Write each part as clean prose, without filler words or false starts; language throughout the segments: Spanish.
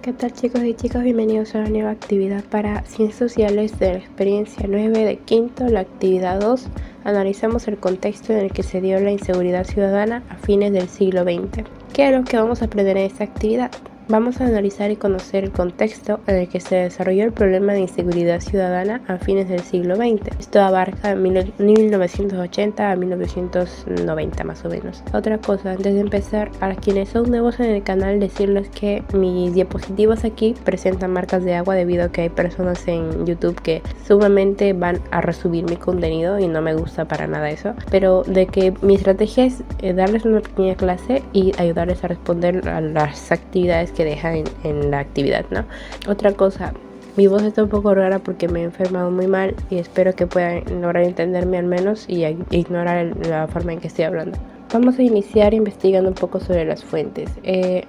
¿Qué tal, chicos y chicas? Bienvenidos a una nueva actividad para Ciencias Sociales de la experiencia 9 de quinto, la actividad 2. Analizamos el contexto en el que se dio la inseguridad ciudadana a fines del siglo XX. ¿Qué es lo que vamos a aprender en esta actividad? Vamos a analizar y conocer el contexto en el que se desarrolló el problema de inseguridad ciudadana a fines del siglo XX. Esto abarca 1980 a 1990 más o menos. Otra cosa, antes de empezar, a quienes son nuevos en el canal, decirles que mis diapositivas aquí presentan marcas de agua debido a que hay personas en YouTube que sumamente van a resubir mi contenido y no me gusta para nada eso. Pero de que mi estrategia es darles una pequeña clase y ayudarles a responder a las actividades que dejan en la actividad, ¿no? Otra cosa, mi voz está un poco rara porque me he enfermado muy mal y espero que puedan lograr entenderme al menos y ignorar la forma en que estoy hablando. Vamos a iniciar investigando un poco sobre las fuentes.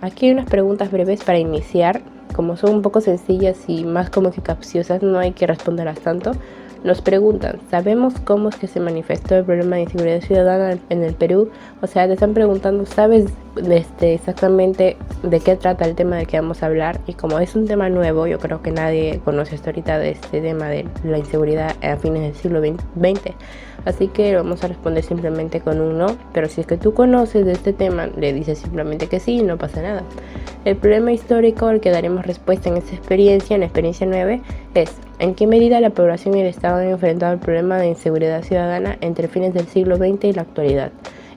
Aquí hay unas preguntas breves para iniciar. Como son un poco sencillas y más como que capciosas, no hay que responderlas tanto. Nos preguntan, ¿sabemos cómo es que se manifestó el problema de inseguridad ciudadana en el Perú? O sea, te están preguntando, ¿sabes exactamente de qué trata el tema de que vamos a hablar? Y como es un tema nuevo, yo creo que nadie conoce hasta ahorita de este tema de la inseguridad a fines del siglo XX. Así que vamos a responder simplemente con un no. Pero si es que tú conoces de este tema, le dices simplemente que sí y no pasa nada. El problema histórico al que daremos respuesta en esta experiencia, en la experiencia 9, es ¿en qué medida la población y el Estado han enfrentado el problema de inseguridad ciudadana entre fines del siglo XX y la actualidad?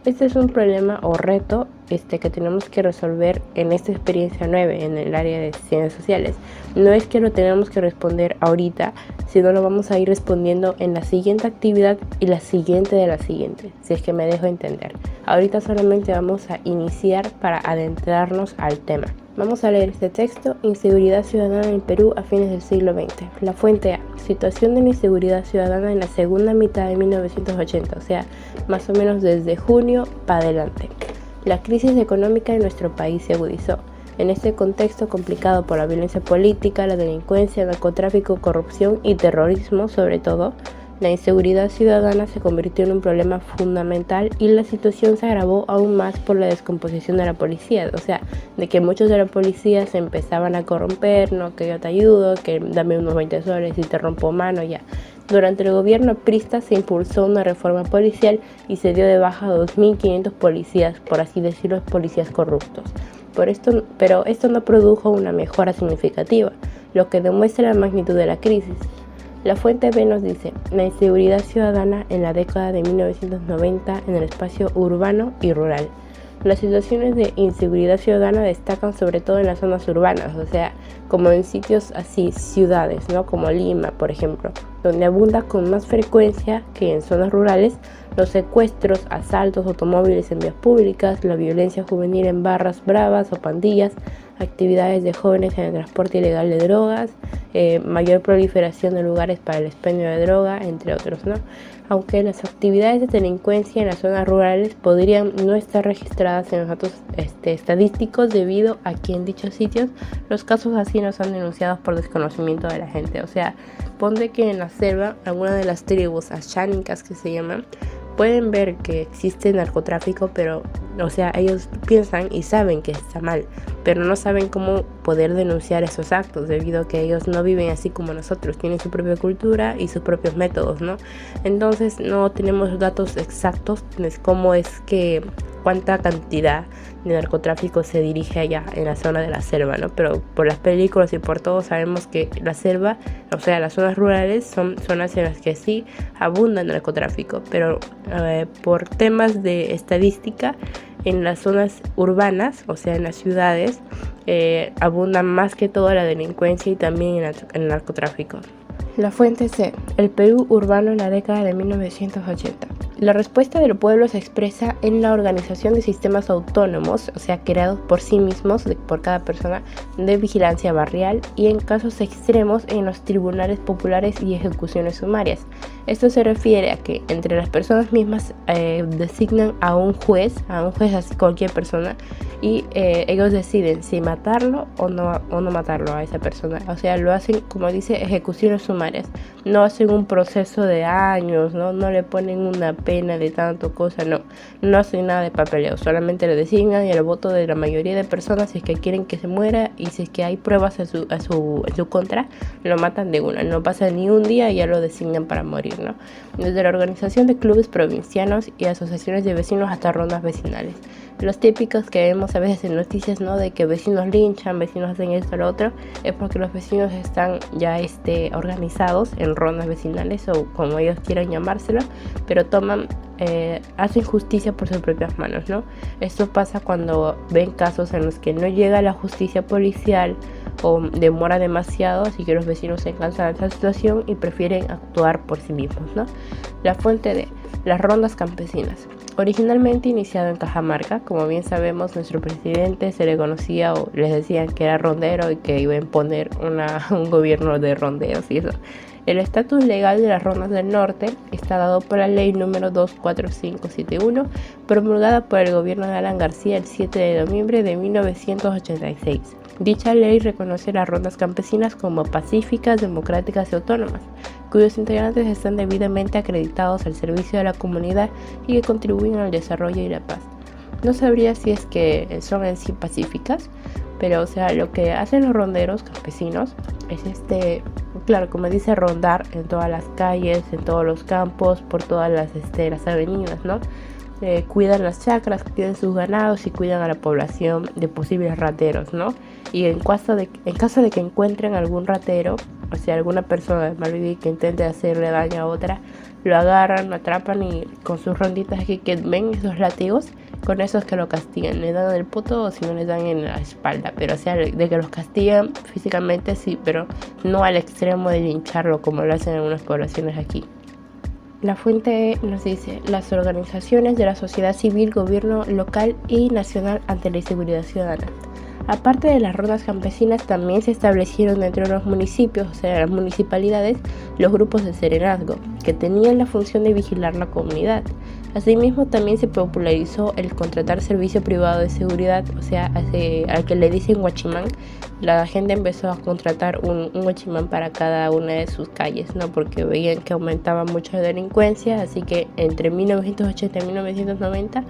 Este es un problema o reto que tenemos que resolver en esta experiencia 9, en el área de ciencias sociales. No es que lo tenemos que responder ahorita, sino lo vamos a ir respondiendo en la siguiente actividad y la siguiente de la siguiente, si es que me dejo entender. Ahorita solamente vamos a iniciar para adentrarnos al tema. Vamos a leer este texto, Inseguridad ciudadana en el Perú a fines del siglo XX. La fuente A, situación de la inseguridad ciudadana en la segunda mitad de 1980, o sea, más o menos desde junio para adelante. La crisis económica de nuestro país se agudizó. En este contexto complicado por la violencia política, la delincuencia, el narcotráfico, corrupción y terrorismo sobre todo, la inseguridad ciudadana se convirtió en un problema fundamental y la situación se agravó aún más por la descomposición de la policía. O sea, de que muchos de la policía se empezaban a corromper, no, que yo te ayudo, que dame unos 20 soles y te rompo mano, ya. Durante el gobierno aprista se impulsó una reforma policial y se dio de baja a 2.500 policías, por así decirlo, policías corruptos. Pero esto no produjo una mejora significativa, lo que demuestra la magnitud de la crisis. La fuente B nos dice, la inseguridad ciudadana en la década de 1990 en el espacio urbano y rural. Las situaciones de inseguridad ciudadana destacan sobre todo en las zonas urbanas, o sea, como en sitios así, ciudades, ¿no? Como Lima, por ejemplo, donde abunda con más frecuencia que en zonas rurales los secuestros, asaltos, automóviles en vías públicas, la violencia juvenil en barras bravas o pandillas, actividades de jóvenes en el transporte ilegal de drogas, mayor proliferación de lugares para el expendio de droga, entre otros, ¿no? Aunque las actividades de delincuencia en las zonas rurales podrían no estar registradas en los datos estadísticos debido a que en dichos sitios los casos así no son denunciados por desconocimiento de la gente. O sea, ponte que en la selva alguna de las tribus ashánicas que se llaman pueden ver que existe narcotráfico, pero, o sea, ellos piensan y saben que está mal, pero no saben cómo poder denunciar esos actos debido a que ellos no viven así como nosotros, tienen su propia cultura y sus propios métodos, ¿no? Entonces no tenemos datos exactos de cómo es que cuánta cantidad de narcotráfico se dirige allá en la zona de la selva, ¿no? Pero por las películas y por todo sabemos que la selva, o sea, las zonas rurales son zonas en las que sí abunda el narcotráfico, pero por temas de estadística, en las zonas urbanas, o sea, en las ciudades, abundan más que todo la delincuencia y también el narcotráfico. La fuente C, el Perú urbano en la década de 1980. La respuesta del pueblo se expresa en la organización de sistemas autónomos, o sea, creados por sí mismos, por cada persona, de vigilancia barrial y en casos extremos en los tribunales populares y ejecuciones sumarias. Esto se refiere a que entre las personas mismas designan a un juez así cualquier persona, y ellos deciden si matarlo o no matarlo a esa persona. O sea, lo hacen, como dice, ejecuciones sumarias. No hacen un proceso de años, no le ponen una pena de tanto cosa, no hacen nada de papeleo, solamente le designan y el voto de la mayoría de personas, si es que quieren que se muera y si es que hay pruebas en su contra, lo matan de una. No pasa ni un día y ya lo designan para morir, ¿no? Desde la organización de clubes provincianos y asociaciones de vecinos hasta rondas vecinales. Los típicos que vemos a veces en noticias, ¿no? De que vecinos linchan, vecinos hacen esto o lo otro, es porque los vecinos están ya organizados en rondas vecinales o como ellos quieran llamárselo, pero hacen justicia por sus propias manos, ¿no? Esto pasa cuando ven casos en los que no llega la justicia policial o demora demasiado, así que los vecinos se cansan de esa situación y prefieren actuar por sí mismos, ¿no? La fuente de las rondas campesinas. Originalmente iniciado en Cajamarca, como bien sabemos, nuestro presidente se le conocía o les decían que era rondero y que iba a imponer un gobierno de rondeos y eso. El estatus legal de las rondas del norte está dado por la ley número 24571, promulgada por el gobierno de Alan García el 7 de noviembre de 1986. Dicha ley reconoce las rondas campesinas como pacíficas, democráticas y autónomas, cuyos integrantes están debidamente acreditados al servicio de la comunidad y que contribuyen al desarrollo y la paz. No sabría si es que son en sí pacíficas, pero o sea, lo que hacen los ronderos campesinos es claro, como dice, rondar en todas las calles, en todos los campos, por todas las avenidas, ¿no? Cuidan las chacras, cuidan sus ganados y cuidan a la población de posibles rateros, ¿no? Y en caso de que encuentren algún ratero, o sea, alguna persona de mal vivir que intente hacerle daño a otra, lo agarran, lo atrapan y con sus ronditas que ven esos látigos, con esos que lo castigan, le dan el poto o si no le dan en la espalda, pero o sea, de que los castigan físicamente sí, pero no al extremo de lincharlo como lo hacen en algunas poblaciones aquí. La fuente nos dice: las organizaciones de la sociedad civil, gobierno local y nacional ante la inseguridad ciudadana. Aparte de las rondas campesinas, también se establecieron dentro de los municipios, o sea, las municipalidades, los grupos de serenazgo, que tenían la función de vigilar la comunidad. Asimismo, también se popularizó el contratar servicio privado de seguridad, o sea, al que le dicen guachimán. La gente empezó a contratar un guachimán para cada una de sus calles, ¿no? Porque veían que aumentaba mucho la delincuencia, así que entre 1980 y 1990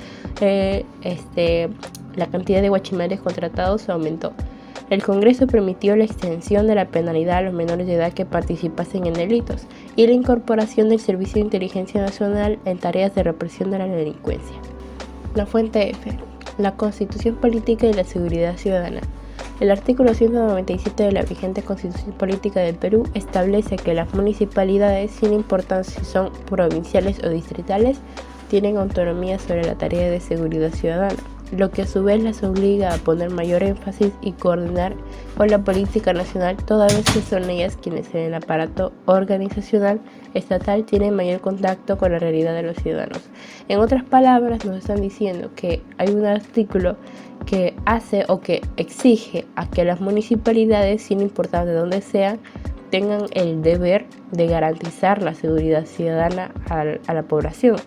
la cantidad de guachimanes contratados aumentó. El Congreso permitió la extensión de la penalidad a los menores de edad que participasen en delitos y la incorporación del Servicio de Inteligencia Nacional en tareas de represión de la delincuencia. La fuente F. La Constitución Política y la Seguridad Ciudadana. El artículo 197 de la vigente Constitución Política del Perú establece que las municipalidades, sin importar si son provinciales o distritales, tienen autonomía sobre la tarea de seguridad ciudadana, lo que a su vez las obliga a poner mayor énfasis y coordinar con la política nacional, toda vez que son ellas quienes en el aparato organizacional estatal tienen mayor contacto con la realidad de los ciudadanos. En otras palabras, nos están diciendo que hay un artículo que hace o que exige a que las municipalidades, sin importar de dónde sean, tengan el deber de garantizar la seguridad ciudadana a la población.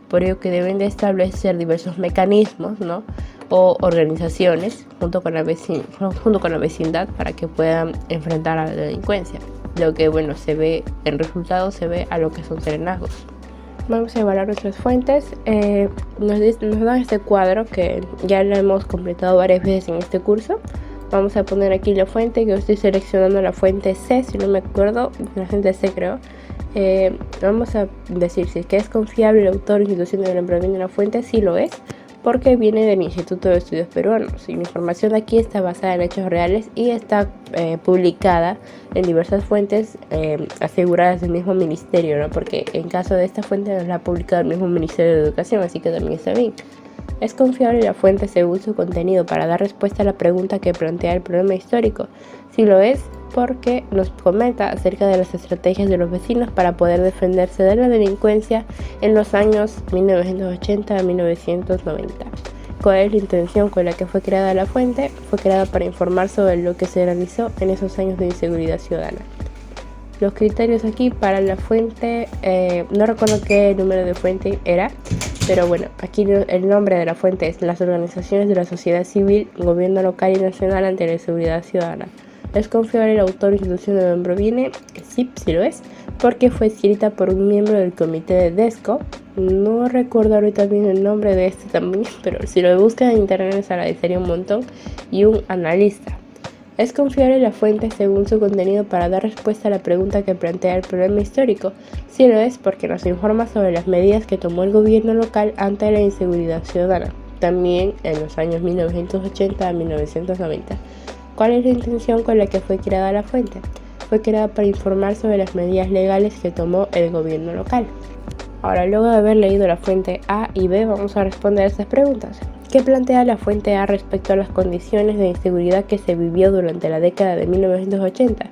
Por ello que deben de establecer diversos mecanismos, ¿no? O organizaciones junto con la vecindad para que puedan enfrentar a la delincuencia. Lo que se ve en resultados, se ve a lo que son serenazgos. Vamos a evaluar nuestras fuentes. Nos dan este cuadro que ya lo hemos completado varias veces en este curso. Vamos a poner aquí la fuente, que yo estoy seleccionando la fuente C, si no me acuerdo, la fuente C creo. Vamos a decir si es que es confiable el autor o institución del emprendimiento de la fuente. Sí lo es, porque viene del Instituto de Estudios Peruanos y la información aquí está basada en hechos reales y está publicada en diversas fuentes aseguradas del mismo ministerio, ¿no? Porque en caso de esta fuente nos la ha publicado el mismo Ministerio de Educación, así que también está bien. Es confiable la fuente según su contenido para dar respuesta a la pregunta que plantea el problema histórico. Sí lo es, porque nos comenta acerca de las estrategias de los vecinos para poder defenderse de la delincuencia en los años 1980 a 1990. ¿Cuál es la intención con la que fue creada la fuente? Fue creada para informar sobre lo que se realizó en esos años de inseguridad ciudadana. los criterios aquí para la fuente, no recuerdo qué número de fuente era, pero bueno, aquí el nombre de la fuente es las organizaciones de la sociedad civil, gobierno local y nacional ante la seguridad ciudadana. Es confiable el autor o institución de donde proviene, sí, sí lo es, porque fue escrita por un miembro del comité de DESCO. No recuerdo ahorita bien el nombre de este también, pero si lo buscan en internet les agradecería un montón. Y un analista. Es confiable la fuente según su contenido para dar respuesta a la pregunta que plantea el problema histórico. Sí lo es porque nos informa sobre las medidas que tomó el gobierno local ante la inseguridad ciudadana, también en los años 1980 a 1990. ¿Cuál es la intención con la que fue creada la fuente? Fue creada para informar sobre las medidas legales que tomó el gobierno local. Ahora, luego de haber leído la fuente A y B, vamos a responder a estas preguntas. ¿Qué plantea la fuente A respecto a las condiciones de inseguridad que se vivió durante la década de 1980?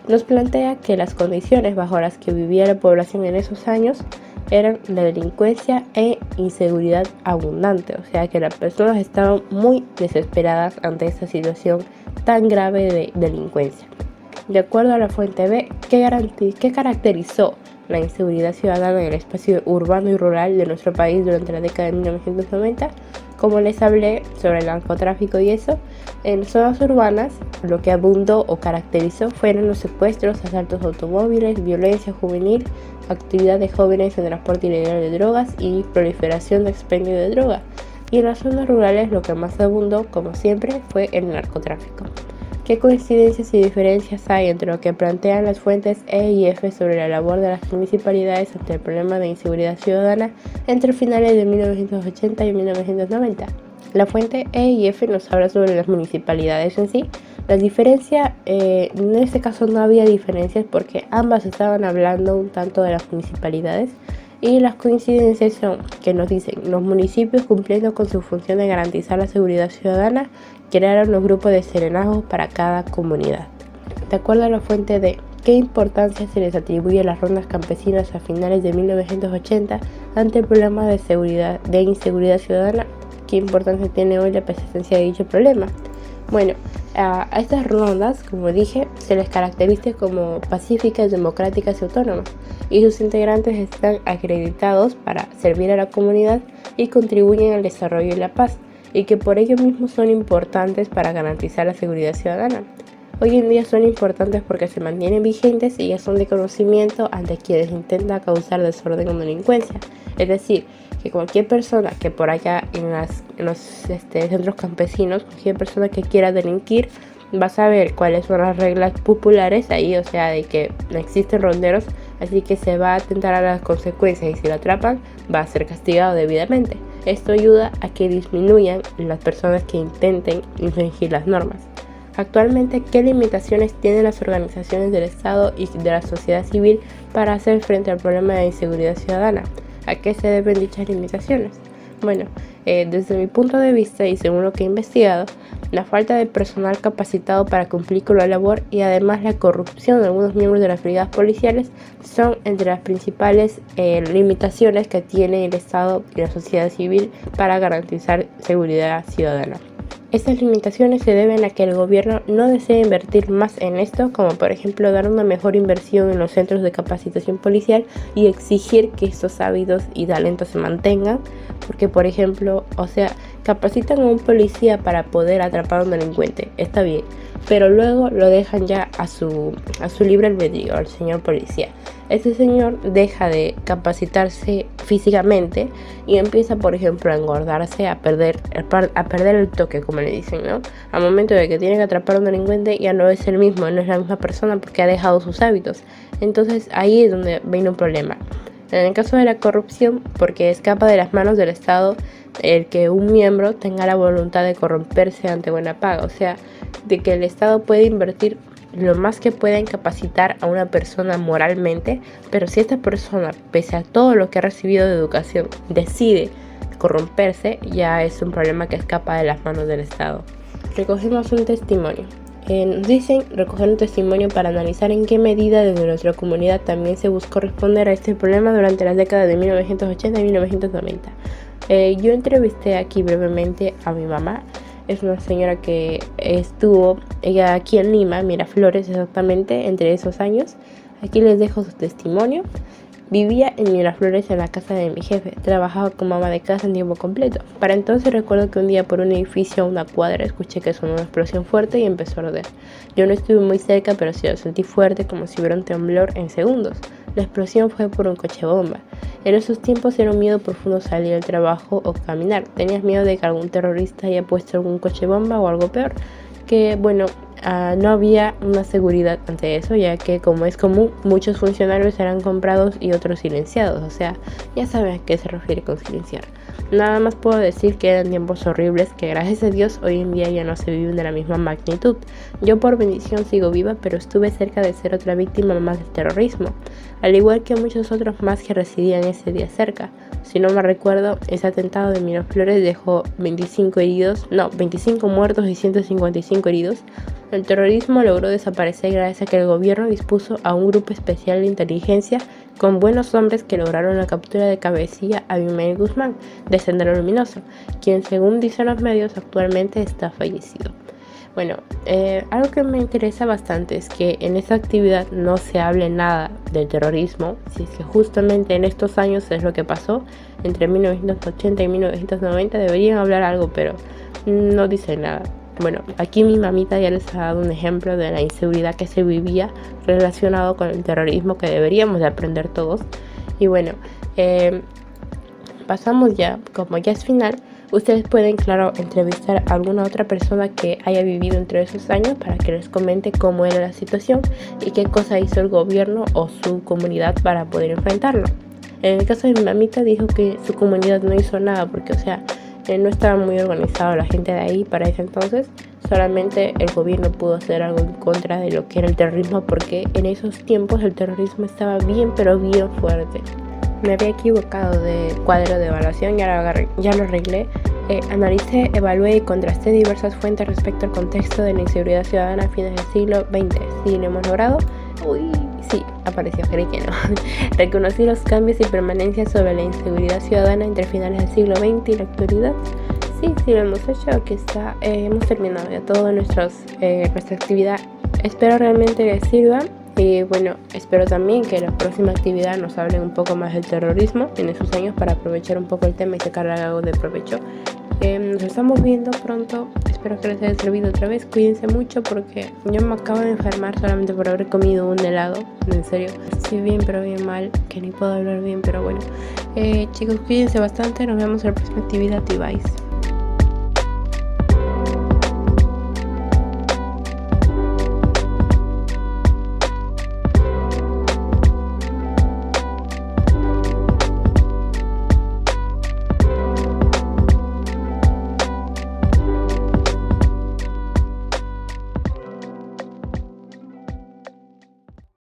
Nos plantea que las condiciones bajo las que vivía la población en esos años eran la delincuencia e inseguridad abundante, o sea que las personas estaban muy desesperadas ante esta situación tan grave de delincuencia. De acuerdo a la fuente B, ¿qué caracterizó la inseguridad ciudadana en el espacio urbano y rural de nuestro país durante la década de 1990? Como les hablé sobre el narcotráfico y eso, en zonas urbanas lo que abundó o caracterizó fueron los secuestros, asaltos a automóviles, violencia juvenil, actividad de jóvenes en transporte ilegal de drogas y proliferación de expendio de droga. Y en las zonas rurales lo que más abundó, como siempre, fue el narcotráfico. ¿Qué coincidencias y diferencias hay entre lo que plantean las fuentes E y F sobre la labor de las municipalidades ante el problema de inseguridad ciudadana entre finales de 1980 y 1990? La fuente E y F nos habla sobre las municipalidades en sí. La diferencia, en este caso no había diferencias porque ambas estaban hablando un tanto de las municipalidades. Y las coincidencias son que nos dicen, los municipios cumpliendo con su función de garantizar la seguridad ciudadana, crearon los grupos de serenazgos para cada comunidad. De acuerdo a la fuente D, ¿qué importancia se les atribuye a las rondas campesinas a finales de 1980 ante el problema de inseguridad ciudadana? ¿Qué importancia tiene hoy la persistencia de dicho problema? Bueno, a estas rondas, como dije, se les caracteriza como pacíficas, democráticas y autónomas, y sus integrantes están acreditados para servir a la comunidad y contribuyen al desarrollo y la paz, y que por ello mismo son importantes para garantizar la seguridad ciudadana. Hoy en día son importantes porque se mantienen vigentes y ya son de conocimiento ante quienes intentan causar desorden o delincuencia. Es decir, que cualquier persona que por allá en los centros campesinos, cualquier persona que quiera delinquir, va a saber cuáles son las reglas populares ahí, o sea, de que no existen ronderos, así que se va a atentar a las consecuencias y si lo atrapan, va a ser castigado debidamente. Esto ayuda a que disminuyan las personas que intenten infringir las normas. Actualmente, ¿qué limitaciones tienen las organizaciones del Estado y de la sociedad civil para hacer frente al problema de inseguridad ciudadana? ¿A qué se deben dichas limitaciones? Bueno, desde mi punto de vista y según lo que he investigado, la falta de personal capacitado para cumplir con la labor y además la corrupción de algunos miembros de las brigadas policiales son entre las principales limitaciones que tiene el Estado y la sociedad civil para garantizar seguridad ciudadana. Estas limitaciones se deben a que el gobierno no desea invertir más en esto, como por ejemplo dar una mejor inversión en los centros de capacitación policial y exigir que estos hábitos y talentos se mantengan, porque por ejemplo, capacitan a un policía para poder atrapar a un delincuente, está bien, pero luego lo dejan ya a su libre albedrío, al señor policía. Este señor deja de capacitarse físicamente y empieza, por ejemplo, a engordarse, a perder el toque, como le dicen, ¿no? Al momento de que tiene que atrapar a un delincuente ya no es el mismo, no es la misma persona porque ha dejado sus hábitos. Entonces ahí es donde viene un problema. En el caso de la corrupción, porque escapa de las manos del Estado el que un miembro tenga la voluntad de corromperse ante buena paga, o sea, de que el Estado puede invertir lo más que pueda en capacitar a una persona moralmente, pero si esta persona, pese a todo lo que ha recibido de educación, decide corromperse, ya es un problema que escapa de las manos del Estado. Recogemos un testimonio. Nos dicen recoger un testimonio para analizar en qué medida desde nuestra comunidad también se buscó responder a este problema durante las décadas de 1980 y 1990. Yo entrevisté aquí brevemente a mi mamá. Es una señora que estuvo ella aquí en Lima, Miraflores exactamente, entre esos años. Aquí les dejo su testimonio. Vivía en Miraflores en la casa de mi jefe. Trabajaba como ama de casa en tiempo completo. Para entonces recuerdo que un día por un edificio a una cuadra escuché que sonó una explosión fuerte y empezó a arder. Yo no estuve muy cerca, pero sí lo sentí fuerte, como si hubiera un temblor en segundos. La explosión fue por un coche bomba. En esos tiempos era un miedo profundo salir al trabajo o caminar. Tenías miedo de que algún terrorista haya puesto algún coche bomba o algo peor. Que bueno, no había una seguridad ante eso, ya que, como es común, muchos funcionarios eran comprados y otros silenciados. O sea, ya saben a qué se refiere con silenciar. Nada más puedo decir que eran tiempos horribles que, gracias a Dios, hoy en día ya no se viven de la misma magnitud. Yo por bendición sigo viva, pero estuve cerca de ser otra víctima más del terrorismo, al igual que muchos otros más que residían ese día cerca. Si no me recuerdo, ese atentado de Miraflores dejó 25 muertos y 155 heridos. El terrorismo logró desaparecer gracias a que el gobierno dispuso a un grupo especial de inteligencia con buenos hombres que lograron la captura de cabecilla a Abimael Guzmán, de Sendero Luminoso, quien, según dicen los medios, actualmente está fallecido. Bueno, algo que me interesa bastante es que en esta actividad no se hable nada del terrorismo, si es que justamente en estos años es lo que pasó. Entre 1980 y 1990 deberían hablar algo, pero no dicen nada. Bueno, aquí mi mamita ya les ha dado un ejemplo de la inseguridad que se vivía relacionado con el terrorismo, que deberíamos de aprender todos. Y bueno, pasamos ya, como ya es final. Ustedes pueden, claro, entrevistar a alguna otra persona que haya vivido entre esos años para que les comente cómo era la situación y qué cosa hizo el gobierno o su comunidad para poder enfrentarlo. En el caso de mi mamita, dijo que su comunidad no hizo nada porque, o sea, no estaba muy organizado la gente de ahí para ese entonces. Solamente el gobierno pudo hacer algo en contra de lo que era el terrorismo, porque en esos tiempos el terrorismo estaba bien, pero bien fuerte. Me había equivocado de cuadro de evaluación y ahora ya lo arreglé. Analicé, evalué y contrasté diversas fuentes respecto al contexto de la inseguridad ciudadana a fines del siglo XX. ¿Sí lo hemos logrado? Uy, sí, apareció, creí que no. Reconocí los cambios y permanencias sobre la inseguridad ciudadana entre finales del siglo XX y la actualidad. Sí, lo hemos hecho. Aquí está. Hemos terminado ya toda nuestra actividad. Espero realmente les sirva. Y bueno, espero también que la próxima actividad nos hablen un poco más del terrorismo en esos años, para aprovechar un poco el tema y sacarle algo de provecho. Nos estamos viendo pronto. Espero que les haya servido otra vez. Cuídense mucho, porque yo me acabo de enfermar solamente por haber comido un helado. En serio, estoy bien, pero bien mal, que ni puedo hablar bien, pero bueno. Chicos, cuídense bastante. Nos vemos en la próxima actividad y bye.